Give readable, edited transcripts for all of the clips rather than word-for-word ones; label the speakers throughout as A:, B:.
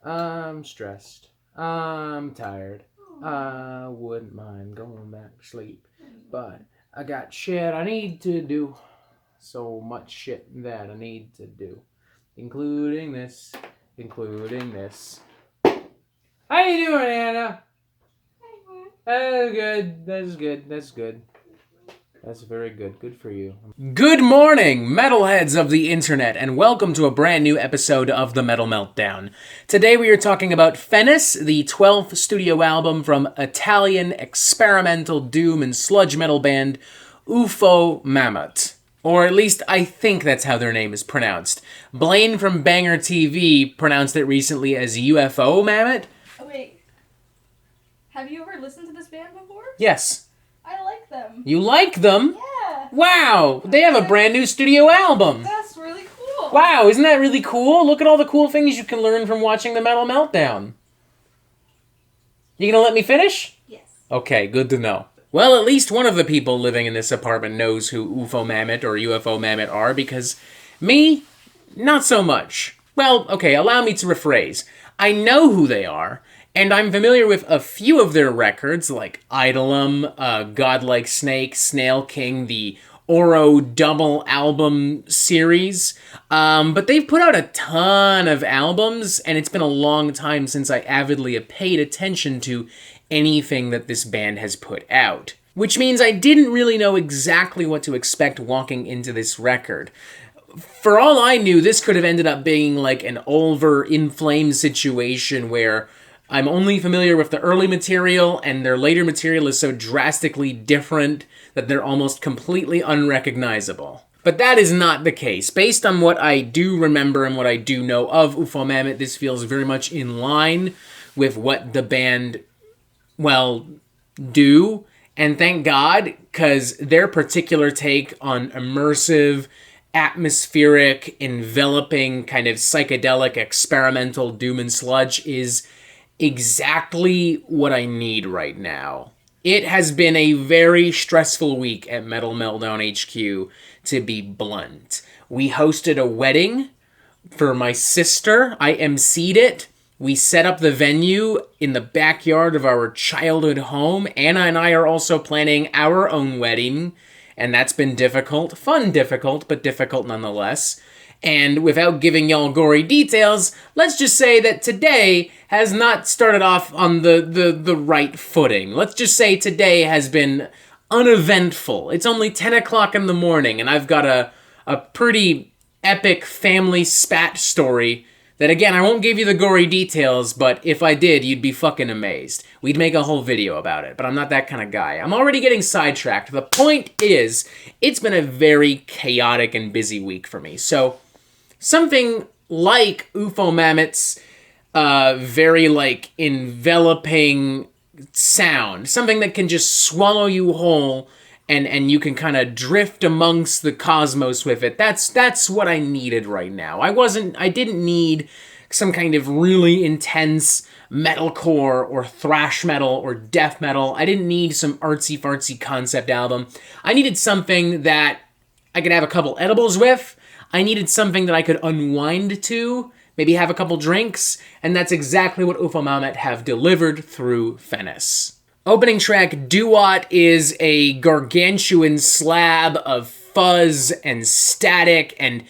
A: I'm stressed. I'm tired. I wouldn't mind going back to sleep. But I got shit I need to do. So much shit that I need to do. Including this. Including this. How you doing, Anna? That's good. That's good. That's good. That's very good. Good for you. Good morning, metalheads of the internet, and welcome to a brand new episode of the Metal Meltdown. Today we are talking about Fenice, the 12th studio album from Italian experimental doom and sludge metal band Ufomammut. Or at least I think that's how their name is pronounced. Blaine from Banger TV pronounced it recently as Ufomammut.
B: Oh, wait. Have you ever listened to this band before?
A: Yes.
B: I like them.
A: You like them?
B: Yeah.
A: Wow, they have a brand new studio album.
B: That's really cool.
A: Wow, isn't that really cool? Look at all the cool things you can learn from watching the Metal Meltdown. You gonna let me finish?
B: Yes.
A: Okay, good to know. Well, at least one of the people living in this apartment knows who Ufomammut or Ufomammut are, because me, not so much. Well, okay, allow me to rephrase. I know who they are, and I'm familiar with a few of their records, like Idolum, Godlike Snake, Snail King, the Oro double album series. But they've put out a ton of albums, and it's been a long time since I avidly have paid attention to anything that this band has put out. Which means I didn't really know exactly what to expect walking into this record. For all I knew, this could have ended up being like an over-inflamed situation where I'm only familiar with the early material, and their later material is so drastically different that they're almost completely unrecognizable. But that is not the case. Based on what I do remember and what I do know of Ufomammut, this feels very much in line with what the band, well, do. And thank God, because their particular take on immersive, atmospheric, enveloping, kind of psychedelic, experimental doom and sludge is exactly what I need right now. It has been a very stressful week at Metal Meltdown HQ, to be blunt. We hosted a wedding for my sister. I emceed it. We set up the venue in the backyard of our childhood home. Anna and I are also planning our own wedding, and that's been difficult. Fun difficult, but difficult nonetheless. And without giving y'all gory details, let's just say that today has not started off on the right footing. Let's just say today has been uneventful. It's only 10 o'clock in the morning, and I've got a pretty epic family spat story that, again, I won't give you the gory details, but if I did, you'd be fucking amazed. We'd make a whole video about it, but I'm not that kind of guy. I'm already getting sidetracked. The point is, it's been a very chaotic and busy week for me, so something like Ufomammut's very, like, enveloping sound. Something that can just swallow you whole and you can kind of drift amongst the cosmos with it. That's what I needed right now. I didn't need some kind of really intense metalcore or thrash metal or death metal. I didn't need some artsy-fartsy concept album. I needed something that I could have a couple edibles with. I needed something that I could unwind to, maybe have a couple drinks, and that's exactly what Ufomammut have delivered through Fenice. Opening track, Duat, is a gargantuan slab of fuzz and static and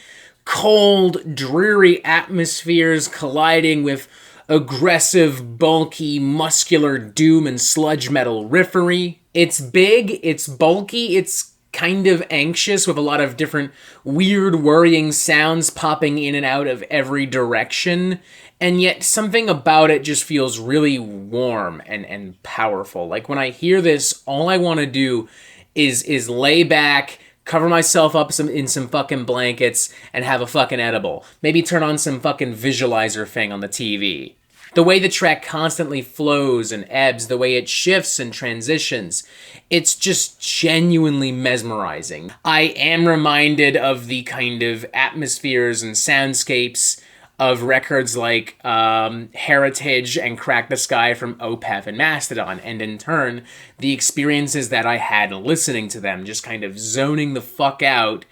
A: cold, dreary atmospheres colliding with aggressive, bulky, muscular doom and sludge metal riffery. It's big, it's bulky, it's kind of anxious with a lot of different weird, worrying sounds popping in and out of every direction, and yet something about it just feels really warm and powerful. Like, when I hear this, all I want to do is lay back, cover myself up in some fucking blankets, and have a fucking edible. Maybe turn on some fucking visualizer thing on the TV. The way the track constantly flows and ebbs, the way it shifts and transitions, it's just genuinely mesmerizing. I am reminded of the kind of atmospheres and soundscapes of records like Heritage and Crack the Sky from Opeth and Mastodon, and in turn, the experiences that I had listening to them, just kind of zoning the fuck out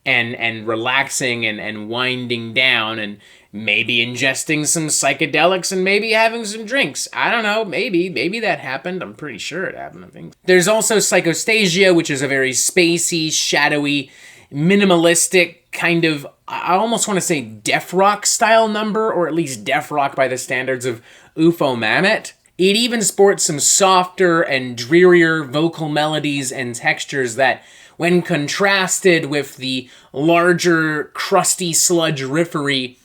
A: and relaxing and winding down maybe ingesting some psychedelics and maybe having some drinks. I don't know, maybe that happened. I'm pretty sure it happened, I think. There's also Psychostasia, which is a very spacey, shadowy, minimalistic kind of, I almost want to say death rock style number, or at least death rock by the standards of Ufomammut. It even sports some softer and drearier vocal melodies and textures that, when contrasted with the larger, crusty sludge riffery,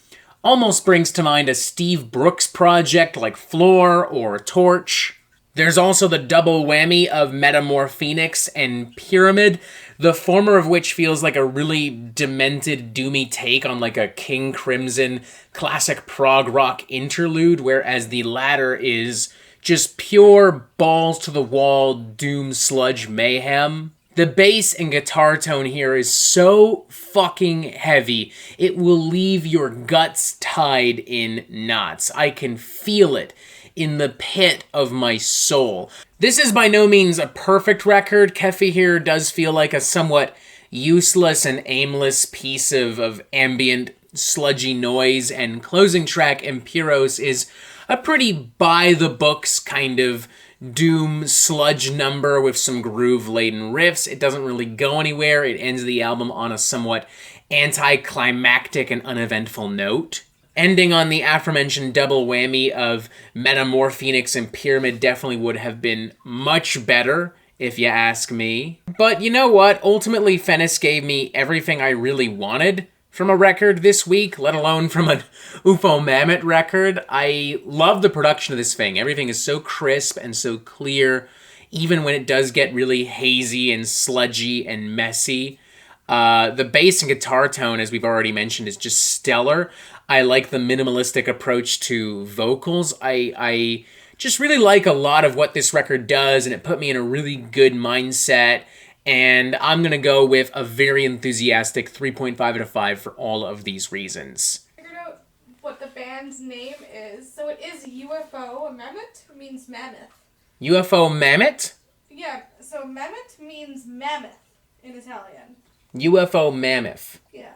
A: almost brings to mind a Steve Brooks project like Floor or Torch. There's also the double whammy of Metamorphenix and Pyramid, the former of which feels like a really demented, doomy take on like a King Crimson classic prog rock interlude, whereas the latter is just pure balls-to-the-wall doom sludge mayhem. The bass and guitar tone here is so fucking heavy, it will leave your guts tied in knots. I can feel it in the pit of my soul. This is by no means a perfect record. Kefi here does feel like a somewhat useless and aimless piece of ambient sludgy noise, and closing track Imperials is a pretty by-the-books kind of doom sludge number with some groove-laden riffs. It doesn't really go anywhere. It ends the album on a somewhat anticlimactic and uneventful note. Ending on the aforementioned double whammy of Metamorphenix and Pyramid definitely would have been much better, if you ask me. But you know what? Ultimately, Fenice gave me everything I really wanted from a record this week, let alone from an Ufomammut record. I love the production of this thing. Everything is so crisp and so clear, even when it does get really hazy and sludgy and messy. The bass and guitar tone, as we've already mentioned, is just stellar. I like the minimalistic approach to vocals. I just really like a lot of what this record does, and it put me in a really good mindset. And I'm going to go with a very enthusiastic 3.5 out of 5 for all of these reasons.
B: I figured out what the band's name is. So it is Ufomammut, means mammoth.
A: Ufomammut?
B: Yeah, so mammoth means mammoth in Italian.
A: Ufomammut.
B: Yeah.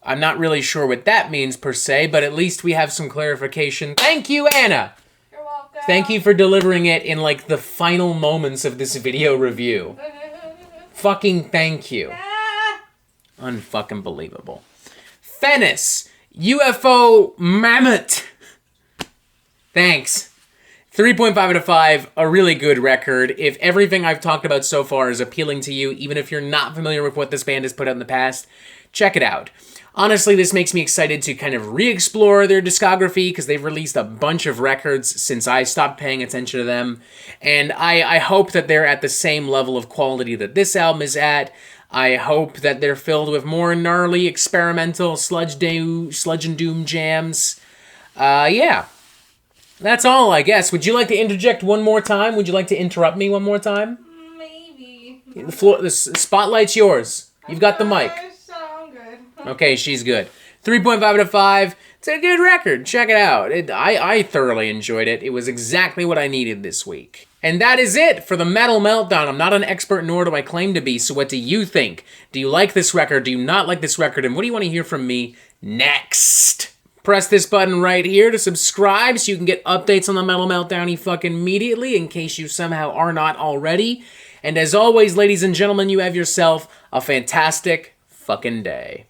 A: I'm not really sure what that means per se, but at least we have some clarification. Thank you, Anna!
B: You're welcome.
A: Thank you for delivering it in like the final moments of this video review. Fucking thank you. Unfucking believable. Fenice, Ufomammut. Thanks. 3.5 out of 5, a really good record. If everything I've talked about so far is appealing to you, even if you're not familiar with what this band has put out in the past, check it out. Honestly, this makes me excited to kind of re-explore their discography, because they've released a bunch of records since I stopped paying attention to them, and I hope that they're at the same level of quality that this album is at. I hope that they're filled with more gnarly, experimental sludge and doom jams. Yeah. That's all, I guess. Would you like to interject one more time? Would you like to interrupt me one more time?
B: Maybe.
A: The spotlight's yours. You've got the mic.
B: I'm good.
A: Okay, she's good. 3.5 out of 5. It's a good record. Check it out. I thoroughly enjoyed it. It was exactly what I needed this week. And that is it for the Metal Meltdown. I'm not an expert, nor do I claim to be, so what do you think? Do you like this record? Do you not like this record? And what do you want to hear from me next? Press this button right here to subscribe so you can get updates on the Metal Meltdown fucking immediately, in case you somehow are not already. And as always, ladies and gentlemen, you have yourself a fantastic fucking day.